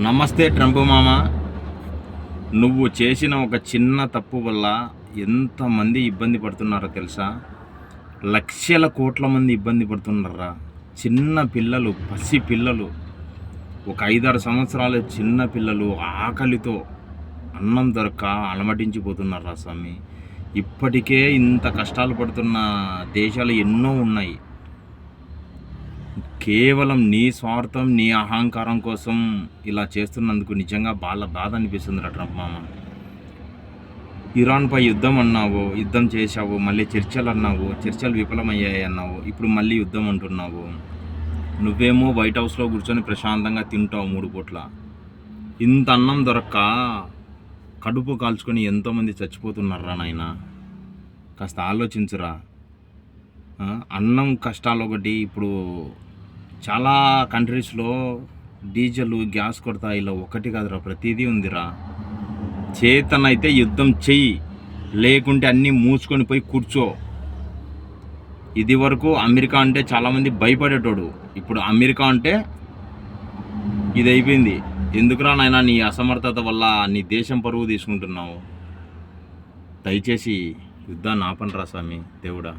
నమస్తే ట్రంప్ మామ. నువ్వు చేసిన ఒక చిన్న తప్పు వల్ల ఎంతమంది ఇబ్బంది పడుతున్నారో తెలుసా? లక్షల కోట్ల మంది ఇబ్బంది పడుతున్నారా. చిన్న పిల్లలు, పసి పిల్లలు, ఒక 5-6 సంవత్సరాల చిన్న పిల్లలు ఆకలితో అన్నం దొరక్క అలమటించిపోతున్నారా స్వామి. ఇప్పటికే ఇంత కష్టాలు పడుతున్న దేశాలు ఎన్నో ఉన్నాయి. కేవలం నీ స్వార్థం, నీ అహంకారం కోసం ఇలా చేస్తున్నందుకు నిజంగా బాధ అనిపిస్తుందిరా ట్రంప్ మామ. ఇరాన్పై యుద్ధం అన్నావు, యుద్ధం చేశావు, మళ్ళీ చర్చలు అన్నావు, చర్చలు విఫలమయ్యాయి అన్నావు, ఇప్పుడు మళ్ళీ యుద్ధం అంటున్నావు. నువ్వేమో వైట్ హౌస్లో కూర్చొని ప్రశాంతంగా తింటావు 3 పూట్ల. ఇంత అన్నం దొరక్క కడుపు కాల్చుకొని ఎంతోమంది చచ్చిపోతున్నారా నాయన. కాస్త ఆలోచించురా. అన్నం కష్టాలు ఒకటి, ఇప్పుడు చాలా కంట్రీస్లో డీజిల్, గ్యాస్ కొరత ఇలా ఒకటి కాదురా, ప్రతిదీ ఉందిరా. చేతనైతే యుద్ధం చెయ్యి, లేకుంటే అన్నీ మూసుకొని పోయి కూర్చో. ఇది వరకు అమెరికా అంటే చాలామంది భయపడేటోడు, ఇప్పుడు అమెరికా అంటే ఇది అయిపోయింది. ఎందుకురా నాయనా నీ అసమర్థత వల్ల నీ దేశం పరువు తీసుకుంటున్నావు. దయచేసి యుద్ధాన్ని ఆపండిరా స్వామి దేవుడా.